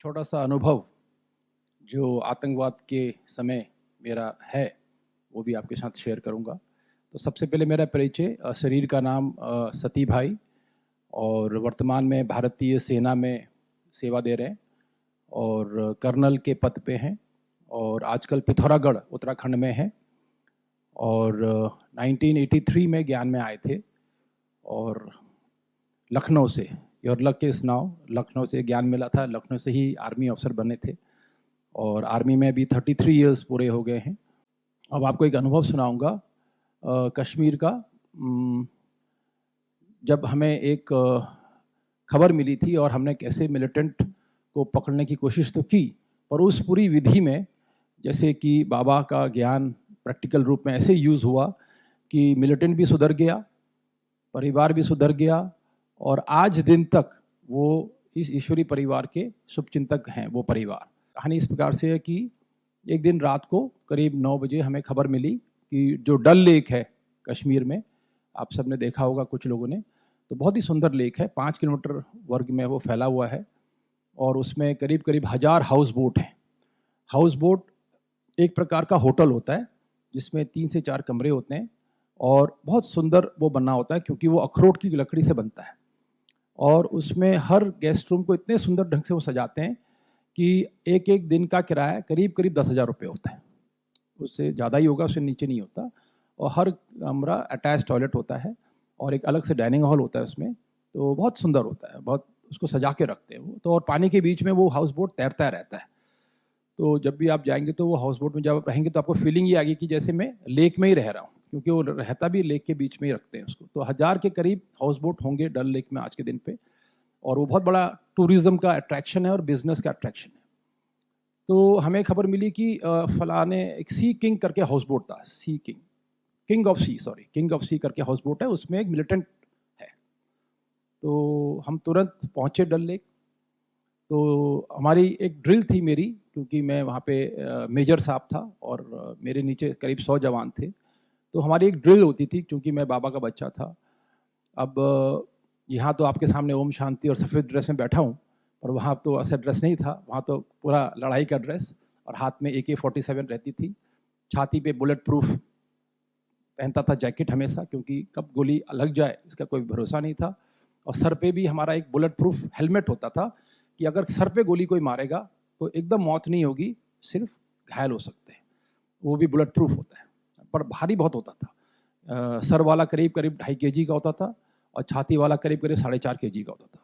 छोटा सा अनुभव जो आतंकवाद के समय मेरा है वो भी आपके साथ शेयर करूंगा। तो सबसे पहले मेरा परिचय, शरीर का नाम सती भाई, और वर्तमान में भारतीय सेना में सेवा दे रहे हैं और कर्नल के पद पे हैं और आजकल पिथौरागढ़ उत्तराखंड में हैं। और 1983 में ज्ञान में आए थे और लखनऊ से, your luck is now, Lucknow से ज्ञान मिला था। लखनऊ से ही आर्मी अफसर बने थे और आर्मी में भी 33 इयर्स पूरे हो गए हैं। अब आपको एक अनुभव सुनाऊंगा कश्मीर का। जब हमें एक खबर मिली थी और हमने कैसे मिलिटेंट को पकड़ने की कोशिश तो की, पर उस पूरी विधि में जैसे कि बाबा का ज्ञान प्रैक्टिकल रूप में ऐसे यूज़ हुआ कि मिलिटेंट भी सुधर गया, परिवार भी सुधर गया और आज दिन तक वो इस ईश्वरी परिवार के शुभचिंतक हैं। वो परिवार, कहानी इस प्रकार से है कि एक दिन रात को करीब 9 बजे हमें खबर मिली कि जो डल लेक है कश्मीर में, आप सब ने देखा होगा कुछ लोगों ने, तो बहुत ही सुंदर लेक है, 5 किलोमीटर वर्ग में वो फैला हुआ है और उसमें करीब करीब 1000 हाउस बोट हैं। हाउस बोट एक प्रकार का होटल होता है जिसमें 3 से 4 कमरे होते हैं और बहुत सुंदर वो बना होता है क्योंकि वो अखरोट की लकड़ी से बनता है। और उसमें हर गेस्ट रूम को इतने सुंदर ढंग से वो सजाते हैं कि एक एक दिन का किराया करीब करीब 10,000 रुपये होता है, उससे ज़्यादा ही होगा, उससे नीचे नहीं होता। और हर कमरा अटैच टॉयलेट होता है और एक अलग से डाइनिंग हॉल होता है उसमें, तो बहुत सुंदर होता है, बहुत उसको सजा के रखते हैं वो तो। और पानी के बीच में वो हाउस बोट तैरता रहता है, तो जब भी आप जाएंगे तो वो हाउस बोट में जब आप रहेंगे तो आपको फीलिंग ये आएगी कि जैसे मैं लेक में ही रह रहा हूँ, क्योंकि वो रहता भी लेक के बीच में ही रखते हैं उसको। तो 1000 के करीब हाउस बोट होंगे डल लेक में आज के दिन पे, और वो बहुत बड़ा टूरिज्म का अट्रैक्शन है और बिजनेस का अट्रैक्शन है। तो हमें खबर मिली कि फलाने एक सी किंग करके हाउस बोट था, सी किंग, किंग ऑफ सी करके हाउस बोट है, उसमें एक मिलिटेंट है। तो हम तुरंत पहुंचे डल लेक। तो हमारी एक ड्रिल थी मेरी, क्योंकि मैं वहाँ पे मेजर साहब था और मेरे नीचे करीब 100 जवान थे, तो हमारी एक ड्रिल होती थी क्योंकि मैं बाबा का बच्चा था। अब यहाँ तो आपके सामने ओम शांति और सफ़ेद ड्रेस में बैठा हूँ, और वहाँ तो ऐसा ड्रेस नहीं था, वहाँ तो पूरा लड़ाई का ड्रेस और हाथ में AK-47 रहती थी, छाती पे बुलेट प्रूफ पहनता था जैकेट हमेशा, क्योंकि कब गोली लग जाए इसका कोई भरोसा नहीं था। और सर पे भी हमारा एक बुलेट प्रूफ हेलमेट होता था कि अगर सर पे गोली कोई मारेगा तो एकदम मौत नहीं होगी, सिर्फ घायल हो सकते हैं, वो भी बुलेट प्रूफ होता है, पर भारी बहुत होता था। सर वाला करीब करीब 2.5 kg का होता था और छाती वाला करीब करीब 4.5 kg का होता था।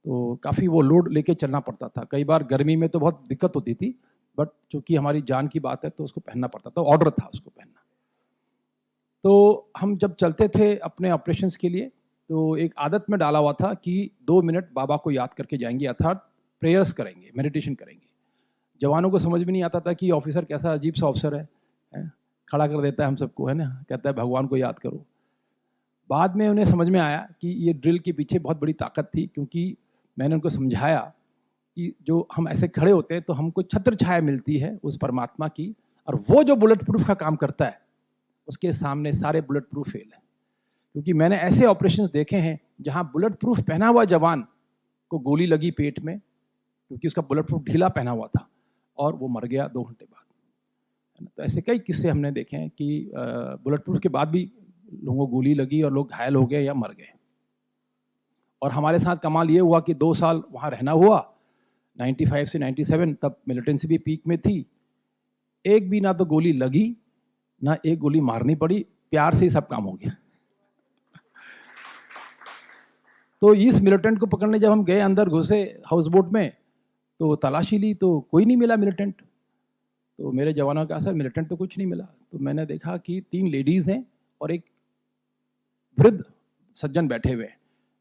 तो काफ़ी वो लोड लेके चलना पड़ता था। कई बार गर्मी में तो बहुत दिक्कत होती थी, बट चूंकि हमारी जान की बात है तो उसको पहनना पड़ता था, ऑर्डर था उसको पहनना। तो हम जब चलते थे अपने ऑपरेशंस के लिए, तो एक आदत में डाला हुआ था कि 2 मिनट बाबा को याद करके जाएंगे, अर्थात प्रेयर्स करेंगे, मेडिटेशन करेंगे। जवानों को समझ में नहीं आता था कि ऑफिसर कैसा अजीब सा ऑफिसर है, खड़ा कर देता है हम सबको, है ना, कहता है भगवान को याद करो। बाद में उन्हें समझ में आया कि ये ड्रिल के पीछे बहुत बड़ी ताकत थी, क्योंकि मैंने उनको समझाया कि जो हम ऐसे खड़े होते हैं तो हमको छत्र छाया मिलती है उस परमात्मा की, और वो जो बुलेट प्रूफ का काम करता है उसके सामने सारे बुलेट प्रूफ फेल है। क्योंकि मैंने ऐसे ऑपरेशंस देखे हैं जहां बुलेट प्रूफ पहना हुआ जवान को गोली लगी पेट में, क्योंकि उसका बुलेट प्रूफ ढीला पहना हुआ था, और वो मर गया 2 घंटे बाद। तो ऐसे कई किस्से हमने देखे हैं कि बुलेट प्रूफ के बाद भी लोगों को गोली लगी और लोग घायल हो गए या मर गए। और हमारे साथ कमाल ये हुआ कि 2 साल वहाँ रहना हुआ, 95 से 97, तब मिलिटेंसी भी पीक में थी। एक भी ना तो गोली लगी ना एक गोली मारनी पड़ी, प्यार से ही सब काम हो गया। तो इस मिलिटेंट को पकड़ने जब हम गए, अंदर घुसे हाउस बोट में, तो तलाशी ली तो कोई नहीं मिला मिलिटेंट। तो मेरे जवानों का सर मिलिटेंट तो कुछ नहीं मिला। तो मैंने देखा कि 3 लेडीज़ हैं और एक वृद्ध सज्जन बैठे हुए हैं।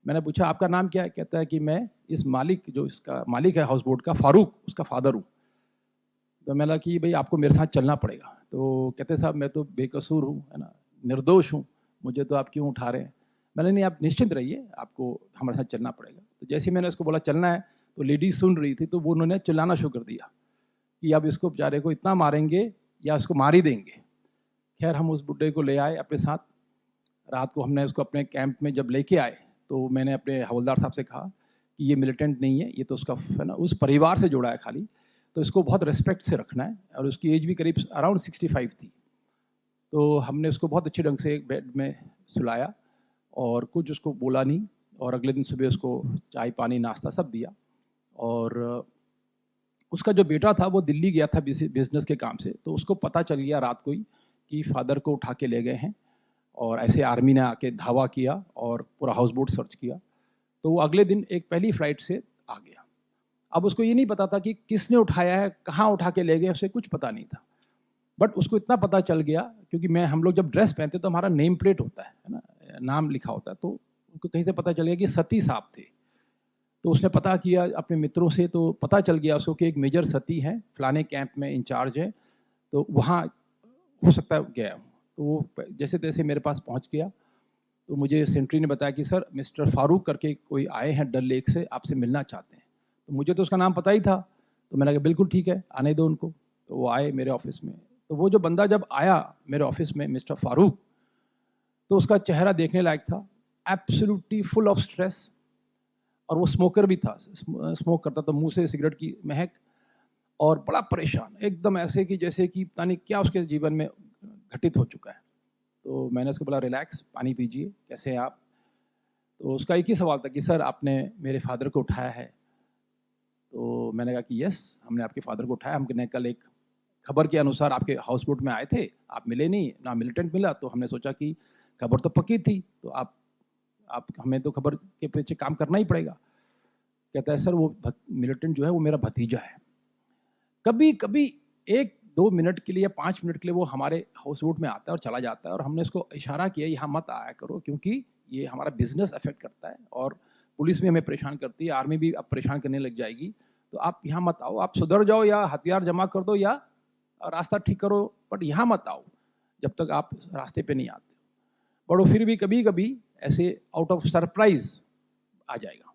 मैंने पूछा आपका नाम क्या है? कहता है कि मैं इस मालिक, जो इसका मालिक है हाउस बोट का, फारूक, उसका फादर हूँ। तो मैंने कहा कि भाई आपको मेरे साथ चलना पड़ेगा। तो कहते साहब मैं तो बेकसूर हूँ, है ना, निर्दोष हूँ, मुझे तो आप क्यों उठा रहे हैं? मैंने नहीं, आप निश्चिंत रहिए, आपको हमारे साथ चलना पड़ेगा। तो जैसे ही मैंने उसको बोला चलना है, तो लेडीज सुन रही थी, तो वो उन्होंने चिल्लाना शुरू कर दिया कि अब इसको बेचारे को इतना मारेंगे या इसको मार ही देंगे। खैर हम उस बुड्ढे को ले आए अपने साथ। रात को हमने उसको अपने कैंप में जब लेके आए, तो मैंने अपने हवलदार साहब से कहा कि ये मिलिटेंट नहीं है, ये तो उसका है ना उस परिवार से जुड़ा है खाली, तो इसको बहुत रिस्पेक्ट से रखना है। और उसकी एज भी करीब अराउंड 65 थी। तो हमने उसको बहुत अच्छे ढंग से एक बेड में सुलाया और कुछ उसको बोला नहीं, और अगले दिन सुबह उसको चाय पानी नाश्ता सब दिया। और उसका जो बेटा था वो दिल्ली गया था बिजनेस के काम से, तो उसको पता चल गया रात को ही कि फादर को उठा के ले गए हैं, और ऐसे आर्मी ने आके धावा किया और पूरा हाउस बोट सर्च किया। तो वो अगले दिन एक पहली फ्लाइट से आ गया। अब उसको ये नहीं पता था कि किसने उठाया है, कहाँ उठा के ले गए, उसे कुछ पता नहीं था। बट उसको इतना पता चल गया, क्योंकि हम लोग जब ड्रेस पहनते तो हमारा नेम प्लेट होता है ना, नाम लिखा होता है, तो उनको कहीं से पता चल गया कि सती साहब थे। तो उसने पता किया अपने मित्रों से, तो पता चल गया उसको कि एक मेजर सती है, फलाने कैंप में इंचार्ज है, तो वहाँ हो सकता है गया हूँ। तो वो जैसे तैसे मेरे पास पहुँच गया। तो मुझे सेंट्री ने बताया कि सर मिस्टर फारूक करके कोई आए हैं डल लेक से, आपसे मिलना चाहते हैं। तो मुझे तो उसका नाम पता ही था, तो मैंने कहा बिल्कुल ठीक है, आने दो उनको। तो वो आए मेरे ऑफिस में। तो वो जो बंदा जब आया मेरे ऑफिस में, मिस्टर फारूक, तो उसका चेहरा देखने लायक था, एब्सोल्युटली फुल ऑफ स्ट्रेस। और वो स्मोकर भी था, स्मोक करता था, मुंह से सिगरेट की महक, और बड़ा परेशान, एकदम ऐसे कि जैसे कि पता नहीं क्या उसके जीवन में घटित हो चुका है। तो मैंने उसको बोला रिलैक्स, पानी पीजिए, कैसे हैं आप। तो उसका एक ही सवाल था कि सर आपने मेरे फादर को उठाया है। तो मैंने कहा कि यस, हमने आपके फादर को उठाया। हमने कल एक खबर के अनुसार आपके हाउस बोट में आए थे, आप मिले नहीं ना, मिलिटेंट मिला, तो हमने सोचा कि खबर तो पक्की थी, तो आप हमें तो खबर के पीछे काम करना ही पड़ेगा। कहता है सर वो मिलिटेंट जो है वो मेरा भतीजा है। कभी कभी 1-2 मिनट के लिए या 5 मिनट के लिए वो हमारे हाउस बोट में आता है और चला जाता है, और हमने उसको इशारा किया यहाँ मत आया करो, क्योंकि ये हमारा बिजनेस अफेक्ट करता है, और पुलिस भी हमें परेशान करती है, आर्मी भी अब परेशान करने लग जाएगी, तो आप यहाँ मत आओ, आप सुधर जाओ या हथियार जमा कर दो या रास्ता ठीक करो, बट यहाँ मत आओ जब तक आप रास्ते पे नहीं आते। बट वो फिर भी कभी कभी ऐसे आउट ऑफ सरप्राइज आ जाएगा।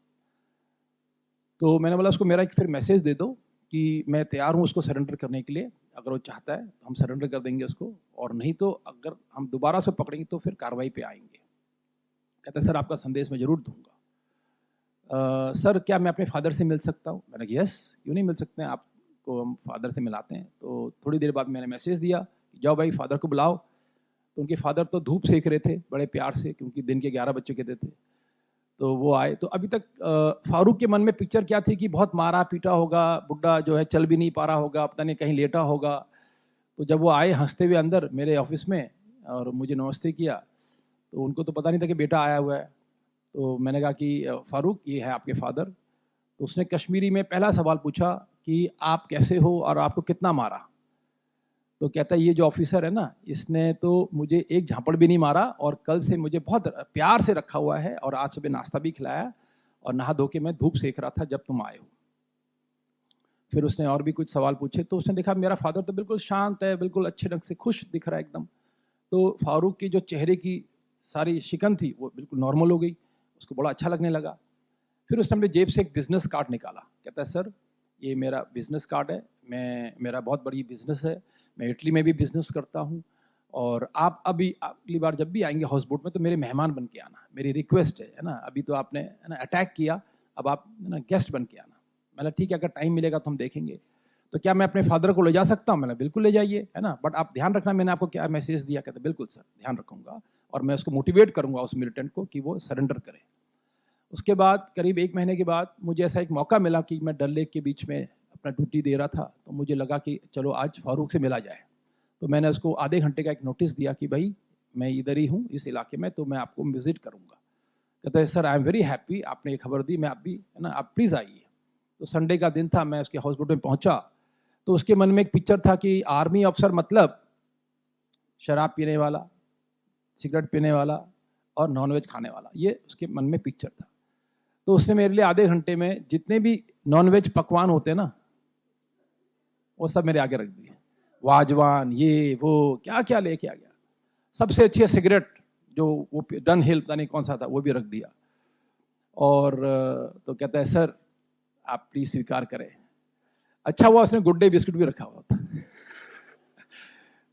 तो मैंने बोला उसको मेरा एक फिर मैसेज दे दो कि मैं तैयार हूँ उसको सरेंडर करने के लिए, अगर वो चाहता है तो हम सरेंडर कर देंगे उसको, और नहीं तो अगर हम दोबारा से पकड़ेंगे तो फिर कार्रवाई पे आएंगे। कहता है सर आपका संदेश मैं जरूर दूंगा। सर क्या मैं अपने फादर से मिल सकता हूँ। मैंने कहा यस, क्यों नहीं मिल सकते हैं, आपको हम फादर से मिलाते हैं। तो थोड़ी देर बाद मैंने मैसेज दिया कि जाओ भाई फादर को बुलाओ। तो उनके फादर तो धूप सेक रहे थे बड़े प्यार से, क्योंकि दिन के 11 बज चुके थे। तो वो आए। तो अभी तक फारूक के मन में पिक्चर क्या थी कि बहुत मारा पीटा होगा, बुढ़ा जो है चल भी नहीं पा रहा होगा, पता नहीं कहीं लेटा होगा। तो जब वो आए हंसते हुए अंदर मेरे ऑफिस में और मुझे नमस्ते किया, तो उनको तो पता नहीं था कि बेटा आया हुआ है। तो मैंने कहा कि फारूक ये है आपके फादर। तो उसने कश्मीरी में पहला सवाल पूछा कि आप कैसे हो और आपको कितना मारा। तो कहता है ये जो ऑफिसर है ना, इसने तो मुझे एक झापड़ भी नहीं मारा, और कल से मुझे बहुत प्यार से रखा हुआ है, और आज सुबह नाश्ता भी खिलाया, और नहा धो के मैं धूप सेक रहा था जब तुम आए हो। फिर उसने और भी कुछ सवाल पूछे, तो उसने देखा मेरा फादर तो बिल्कुल शांत है, बिल्कुल अच्छे ढंग से खुश दिख रहा है एकदम। तो फारूक की जो चेहरे की सारी शिकन थी वो बिल्कुल नॉर्मल हो गई, उसको बड़ा अच्छा लगने लगा। फिर उसने अपने जेब से एक बिजनेस कार्ड निकाला। कहता है सर ये मेरा बिजनेस कार्ड है, मेरा बहुत बड़ी बिजनेस है, मैं इटली में भी बिजनेस करता हूँ, और आप अभी अगली बार जब भी आएंगे हाउस बोट में तो मेरे मेहमान बन के आना, मेरी रिक्वेस्ट है ना। अभी तो आपने है ना अटैक किया, अब आप है ना गेस्ट बन के आना। मैंने ठीक है, अगर टाइम मिलेगा तो हम देखेंगे। तो क्या मैं अपने फादर को ले जा सकता हूँ। मैंने बिल्कुल ले जाइए, है ना, बट आप ध्यान रखना मैंने आपको क्या मैसेज दिया। कहते बिल्कुल सर ध्यान रखूंगा, और मैं उसको मोटिवेट करूंगा उस मिलिटेंट को कि वो सरेंडर करे। उसके बाद करीब 1 महीने के बाद मुझे ऐसा एक मौका मिला कि मैं डल लेक के बीच में अपना ड्यूटी दे रहा था, तो मुझे लगा कि चलो आज फारूक से मिला जाए। तो मैंने उसको आधे घंटे का एक नोटिस दिया कि भाई मैं इधर ही हूँ इस इलाके में, तो मैं आपको विजिट करूँगा। कहता है sir I am very happy, आपने ये खबर दी, मैं आप भी है ना, आप प्लीज़ आइए। तो संडे का दिन था, मैं उसके हाउस बोट में पहुँचा, तो उसके मन में एक पिक्चर था कि आर्मी अफसर मतलब शराब पीने वाला, सिगरेट पीने वाला और नॉनवेज खाने वाला, ये उसके मन में पिक्चर था। तो उसने मेरे लिए आधे घंटे में जितने भी नॉनवेज पकवान होते हैं ना, वो सब मेरे आगे रख दिए। वाजवान, ये वो क्या क्या लेके आ गया। सबसे अच्छी सिगरेट जो वो डन हिल पता नहीं कौन सा था वो भी रख दिया। और तो कहता है सर आप प्लीज स्वीकार करें। अच्छा हुआ उसने गुड डे बिस्कुट भी रखा हुआ था।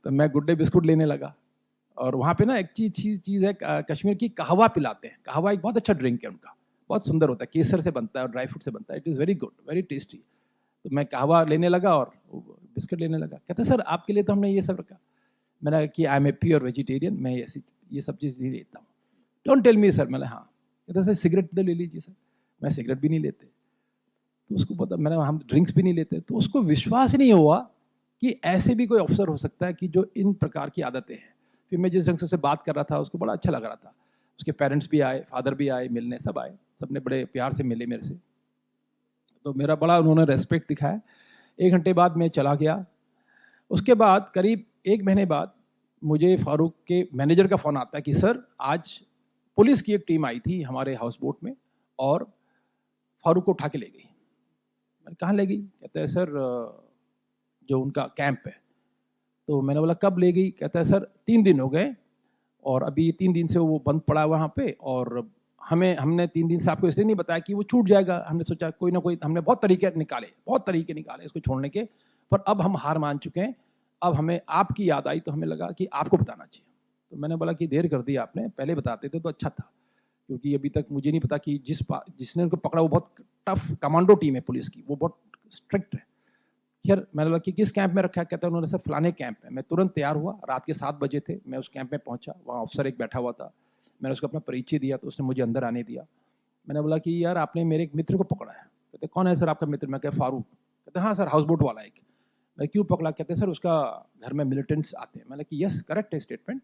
तो मैं गुड डे बिस्कुट लेने लगा। और वहाँ पे ना एक चीज़ है, कश्मीर की कहवा पिलाते हैं। कहवा एक बहुत अच्छा ड्रिंक है उनका, बहुत सुंदर होता है, केसर से बनता है और ड्राई फ्रूट से बनता है, it is very good, very tasty. तो मैं कहवा लेने लगा और बिस्किट लेने लगा। कहते सर आपके लिए तो हमने ये सब रखा। मैंने कहा कि I am a pure vegetarian, मैं ऐसी ये सब चीज़ नहीं लेता हूँ। Don't tell me sir. मैंने हाँ। कहते सर सिगरेट तो ले लीजिए सर। मैं सिगरेट भी नहीं लेते। तो उसको पता, मैंने हम ड्रिंक्स भी नहीं लेते। तो उसको विश्वास नहीं हुआ कि ऐसे भी कोई अफसर हो सकता है कि जो इन प्रकार की आदतें हैं। फिर मैं जिस ढंग से बात कर रहा था उसको बड़ा अच्छा लग रहा था। उसके पेरेंट्स भी आए, फादर भी आए मिलने, सब आए, सबने बड़े प्यार से मिले मेरे से। तो मेरा बड़ा उन्होंने रेस्पेक्ट दिखाया। 1 घंटे बाद मैं चला गया। उसके बाद करीब 1 महीने बाद मुझे फारूक के मैनेजर का फ़ोन आता है कि सर आज पुलिस की एक टीम आई थी हमारे हाउस बोट में और फारूक को उठा के ले गई। मैंने कहाँ ले गई? कहते हैं सर जो उनका कैंप है। तो मैंने बोला कब ले गई? कहता है सर 3 दिन हो गए और अभी 3 दिन से वो बंद पड़ा है वहाँ पे, और हमने 3 दिन से आपको इसलिए नहीं बताया कि वो छूट जाएगा। हमने सोचा कोई ना कोई, हमने बहुत तरीके निकाले इसको छोड़ने के, पर अब हम हार मान चुके हैं। अब हमें आपकी याद आई तो हमें लगा कि आपको बताना चाहिए। तो मैंने बोला कि देर कर दी आपने, पहले बताते थे तो अच्छा था, क्योंकि अभी तक मुझे नहीं पता कि जिसने उनको पकड़ा वो बहुत टफ कमांडो टीम है पुलिस की, वो बहुत स्ट्रिक्ट है। खैर मैंने बोला कि किस कैंप में रखा है? कहता है उन्होंने सर फलाने कैंप में। मैं तुरंत तैयार हुआ, रात के 7 बजे थे, मैं उस कैंप में पहुंचा। वहाँ अफसर एक बैठा हुआ था, मैंने उसको अपना परिचय दिया तो उसने मुझे अंदर आने दिया। मैंने बोला कि यार आपने मेरे एक मित्र को पकड़ा है। कहते कौन है सर आपका मित्र? मैं कहा फारूक। कहते हाँ सर, हाउस बोट वाला एक। मैं क्यों पकड़ा? कहते सर उसका घर में मिलिटेंट्स आते हैं। मैंने कि यस करेक्ट है स्टेटमेंट,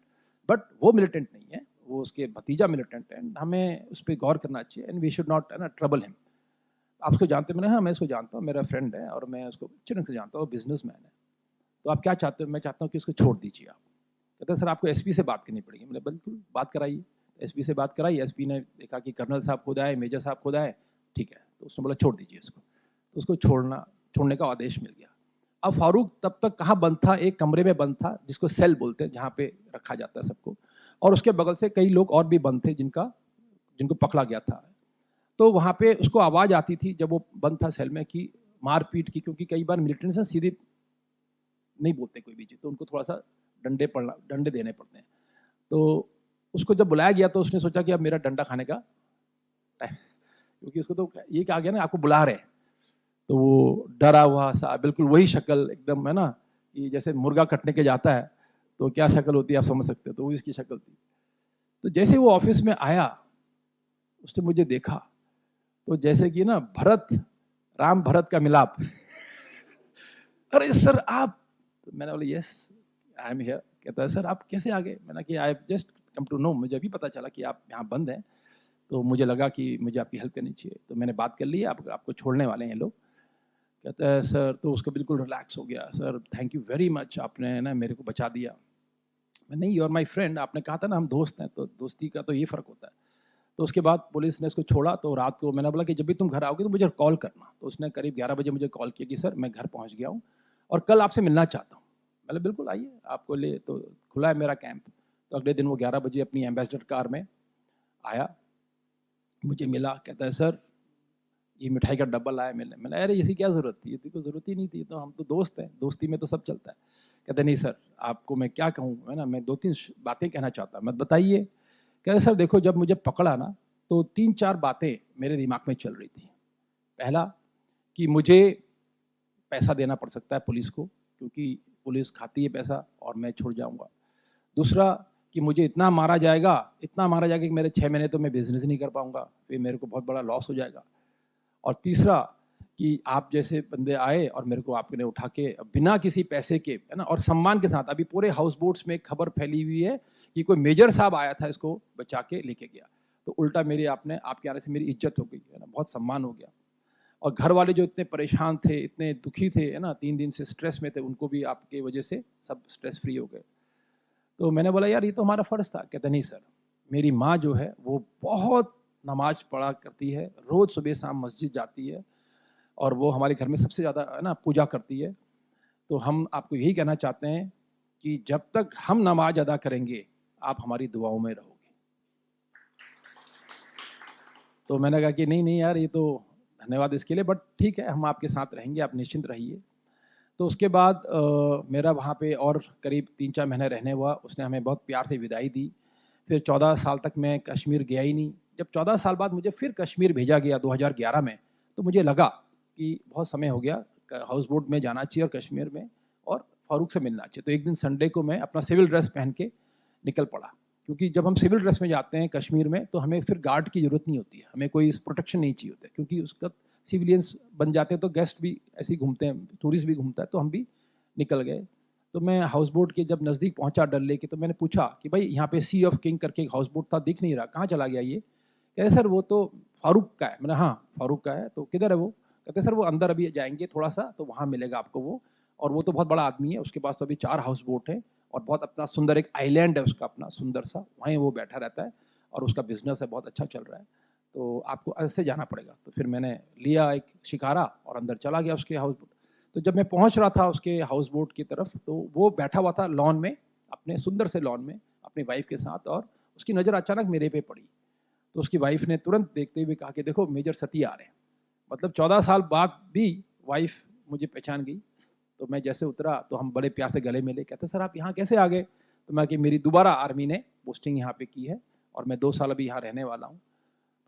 बट वो मिलिटेंट नहीं है, वो उसके भतीजा मिलिटेंट है, हमें उस पर गौर करना चाहिए and we should not trouble him. आप उसको जानते? मैंने हाँ मैं इसको जानता हूँ, मेरा फ्रेंड है और मैं उसको अच्छे ढंग से जानता हूँ, बिजनेसमैन है। तो आप क्या चाहते हो? मैं चाहता हूँ कि इसको छोड़ दीजिए आप। कहते हैं सर आपको एसपी से बात करनी पड़ेगी। मैंने बिल्कुल बात कराइए। एसपी से बात कराई, एसपी ने देखा कि कर्नल साहब खुद आए, मेजर साहब खुद आए, ठीक है। तो उसने बोला छोड़ दीजिए इसको। तो उसको छोड़ने का आदेश मिल गया। अब फारूक तब तक कहाँ बंद था? एक कमरे में बंद था जिसको सेल बोलते हैं, जहाँ पे रखा जाता है सबको, और उसके बगल से कई लोग और भी बंद थे जिनको पकड़ा गया था। तो वहाँ पे उसको आवाज़ आती थी जब वो बंद था सेल में कि मारपीट की, क्योंकि कई बार मिलिटेंट से सीधे नहीं बोलते कोई भी चीज़, तो उनको थोड़ा सा डंडे देने पड़ते हैं। तो उसको जब बुलाया गया तो उसने सोचा कि अब मेरा डंडा खाने का टाइम, क्योंकि उसको तो ये कहा गया ना आपको बुला रहे। तो वो डरा हुआ सा, बिल्कुल वही शक्ल एकदम, है ना, कि जैसे मुर्गा कटने के जाता है तो क्या शक्ल होती है आप समझ सकते हो, तो वो इसकी शक्ल थी। तो जैसे वो ऑफिस में आया, उसने मुझे देखा तो जैसे कि ना राम भरत का मिलाप। अरे सर आप? तो मैंने बोला यस आई एम हियर। कहता है सर आप कैसे आ गए? मैंने कि I just come to know, मुझे अभी पता चला कि आप यहाँ बंद हैं, तो मुझे लगा कि मुझे आपकी हेल्प करनी चाहिए, तो मैंने बात कर ली, आपको छोड़ने वाले हैं लोग। कहता है सर, तो उसको बिल्कुल रिलैक्स हो गया। Sir thank you very much, आपने ना मेरे को बचा दिया। मैं नहीं, यू आर माई फ्रेंड, आपने कहा था ना हम दोस्त हैं, तो दोस्ती का तो ये फ़र्क होता है। तो उसके बाद पुलिस ने इसको छोड़ा। तो रात को मैंने बोला कि जब भी तुम घर आओगे तो मुझे कॉल करना। तो उसने करीब 11 बजे मुझे कॉल किया कि सर मैं घर पहुंच गया हूँ और कल आपसे मिलना चाहता हूँ। मैंने बिल्कुल आइए, आपको ले तो खुला है मेरा कैंप। तो अगले दिन वो 11 बजे अपनी एम्बेसडर कार में आया, मुझे मिला। कहता है सर ये मिठाई का डब्बा लाया मिलने। मैंने अरे इसकी क्या ज़रूरत थी? ये तो ज़रूरत ही नहीं थी, तो हम तो दोस्त हैं, दोस्ती में तो सब चलता है। कहते नहीं सर आपको मैं क्या कहूँ, है ना, मैं 2-3 बातें कहना चाहता हूँ। मैं बताइए। कहते सर देखो, जब मुझे पकड़ा ना तो 3-4 बातें मेरे दिमाग में चल रही थी। पहला कि मुझे पैसा देना पड़ सकता है पुलिस को, क्योंकि पुलिस खाती है पैसा और मैं छुड़ जाऊंगा। दूसरा कि मुझे इतना मारा जाएगा कि मेरे 6 महीने तो मैं बिजनेस नहीं कर पाऊंगा, फिर मेरे को बहुत बड़ा लॉस हो जाएगा। और तीसरा कि आप जैसे बंदे आए और मेरे को आपने उठा के बिना किसी पैसे के, है ना, और सम्मान के साथ, अभी पूरे हाउस बोट्स में एक खबर फैली हुई है कि कोई मेजर साहब आया था इसको बचा के लेके गया, तो उल्टा आपके आने से मेरी इज्जत हो गई, है ना, बहुत सम्मान हो गया। और घर वाले जो इतने परेशान थे, इतने दुखी थे, है ना, 3 दिन से स्ट्रेस में थे, उनको भी आपके वजह से सब स्ट्रेस फ्री हो गए। तो मैंने बोला यार ये तो हमारा फ़र्ज़ था। कहते नहीं सर, मेरी माँ जो है वो बहुत नमाज पढ़ा करती है, रोज़ सुबह शाम मस्जिद जाती है और वो हमारे घर में सबसे ज़्यादा, है ना, पूजा करती है। तो हम आपको यही कहना चाहते हैं कि जब तक हम नमाज अदा करेंगे आप हमारी दुआओं में रहोगे। तो मैंने कहा कि नहीं नहीं यार, ये तो धन्यवाद इसके लिए, बट ठीक है हम आपके साथ रहेंगे, आप निश्चिंत रहिए। तो उसके बाद मेरा वहाँ पे और करीब 3-4 महीने रहने हुआ। उसने हमें बहुत प्यार से विदाई दी। फिर 14 साल तक मैं कश्मीर गया ही नहीं। जब 14 साल बाद मुझे फिर कश्मीर भेजा गया 2011 में, तो मुझे लगा कि बहुत समय हो गया, हाउस बोट में जाना चाहिए और कश्मीर में, और फारूक से मिलना चाहिए। तो एक दिन संडे को मैं अपना सिविल ड्रेस पहन के निकल पड़ा, क्योंकि जब हम सिविल ड्रेस में जाते हैं कश्मीर में तो हमें फिर गार्ड की ज़रूरत नहीं होती है, हमें कोई प्रोटेक्शन नहीं चाहिए होता है, क्योंकि उसका सिविलियंस बन जाते हैं तो गेस्ट भी ऐसे ही घूमते हैं, टूरिस्ट भी घूमता है, तो हम भी निकल गए। तो मैं हाउस बोट के जब नज़दीक पहुंचा डल लेक के, तो मैंने पूछा कि भाई यहाँ पे सी ऑफ किंग करके एक हाउस बोट था, दिख नहीं रहा, कहाँ चला गया ये? कहते सर वो तो फारूक का है। मैंने हाँ फारूक का है, तो किधर है वो? कहते सर वो अंदर अभी जाएंगे थोड़ा सा तो वहाँ मिलेगा आपको वो, और वो तो बहुत बड़ा आदमी है, उसके पास तो अभी 4 हाउस बोट है और बहुत अपना सुंदर एक आइलैंड है उसका अपना सुंदर सा, वहीं वो बैठा रहता है और उसका बिजनेस है बहुत अच्छा चल रहा है, तो आपको ऐसे जाना पड़ेगा। तो फिर मैंने लिया एक शिकारा और अंदर चला गया उसके हाउस बोट। तो जब मैं पहुंच रहा था उसके हाउस बोट की तरफ, तो वो बैठा हुआ था लॉन में, अपने सुंदर से लॉन में अपनी वाइफ के साथ, और उसकी नज़र अचानक मेरे पे पड़ी। तो उसकी वाइफ ने तुरंत देखते हुए कहा कि देखो मेजर सती आ रहे हैं। मतलब 14 साल बाद भी वाइफ मुझे पहचान गई। तो मैं जैसे उतरा तो हम बड़े प्यार से गले मिले। कहते सर आप यहाँ कैसे आ गए? तो मैं कि मेरी दोबारा आर्मी ने पोस्टिंग यहाँ पे की है और मैं 2 साल अभी यहाँ रहने वाला हूँ।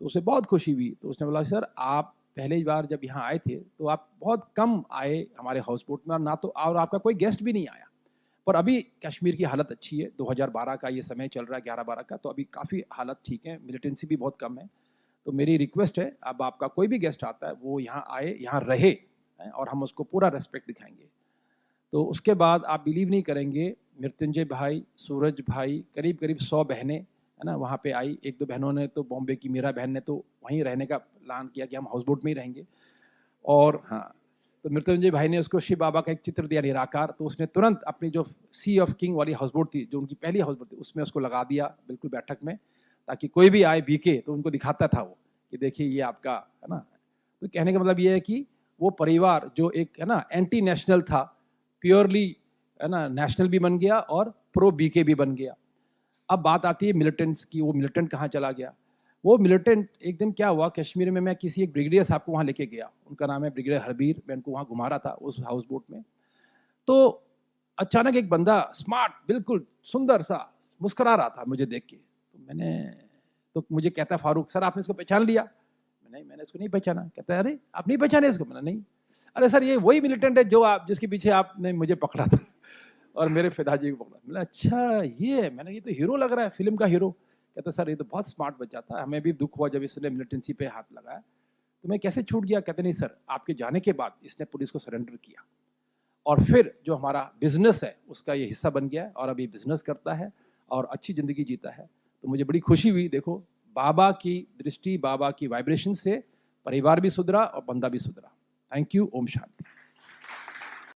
तो उसे बहुत खुशी हुई। तो उसने बोला सर आप पहली बार जब यहाँ आए थे तो आप बहुत कम आए हमारे हाउस बोट में, और ना तो और आपका कोई गेस्ट भी नहीं आया, पर अभी कश्मीर की हालत अच्छी है। 2012 का ये समय चल रहा है, 11-12 का, तो अभी काफ़ी हालत ठीक है, मिलिटेंसी भी बहुत कम है। तो मेरी रिक्वेस्ट है अब आपका कोई भी गेस्ट आता है वो यहाँ आए, यहाँ रहे, और हम उसको पूरा रेस्पेक्ट दिखाएंगे। तो उसके बाद आप बिलीव नहीं करेंगे, मृत्युंजय भाई, सूरज भाई, करीब करीब 100 बहनें है ना वहाँ पे आई। 1-2 बहनों ने तो बॉम्बे की मीरा बहन ने तो वहीं रहने का प्लान किया कि हम हाउस बोट में ही रहेंगे। और हाँ, तो मृत्युंजय भाई ने उसको शिव बाबा का एक चित्र दिया निराकार, तो उसने तुरंत अपनी जो सी ऑफ किंग वाली हाउस बोट थी, जो उनकी पहली हाउस बोट थी, उसमें उसको लगा दिया बिल्कुल बैठक में, ताकि कोई भी आए बीके तो उनको दिखाता था वो कि देखिए ये आपका है ना। तो कहने का मतलब ये है कि वो परिवार जो एक है ना एंटी नेशनल था, प्योरली है ना नेशनल भी बन गया और प्रो बीके भी बन गया। अब बात आती है मिलिटेंट्स की, वो मिलिटेंट कहाँ चला गया? वो मिलिटेंट एक दिन क्या हुआ, कश्मीर में मैं किसी एक ब्रिगेडियर साहब को वहाँ लेके गया, उनका नाम है ब्रिगेडियर हरबीर, मैं उनको वहाँ घुमा रहा था उस हाउस बोट में। तो अचानक एक बंदा स्मार्ट बिल्कुल सुंदर सा मुस्कुरा रहा था मुझे देख के। तो मुझे कहता है फारूक सर आपने इसको पहचान लिया? नहीं मैंने इसको नहीं पहचाना। कहता है अरे आप नहीं पहचाने इसको? मैंने नहीं। अरे सर ये वही मिलिटेंट है जो आप जिसके पीछे आपने मुझे पकड़ा था और मेरे फिदाजी को पकड़ा। मैंने अच्छा ये तो हीरो लग रहा है, फिल्म का हीरो। कहता सर ये तो बहुत स्मार्ट बच्चा था, हमें भी दुख हुआ जब इसने मिलिटेंसी पे हाथ लगाया, तो मैं कैसे छूट गया? कहते नहीं सर आपके जाने के बाद इसने पुलिस को सरेंडर किया और फिर जो हमारा बिजनेस है उसका ये हिस्सा बन गया और अभी बिजनेस करता है और अच्छी ज़िंदगी जीता है। तो मुझे बड़ी खुशी हुई। देखो बाबा की दृष्टि, बाबा की वाइब्रेशन से परिवार भी सुधरा और बंदा भी सुधरा। Thank you. ओम शांति।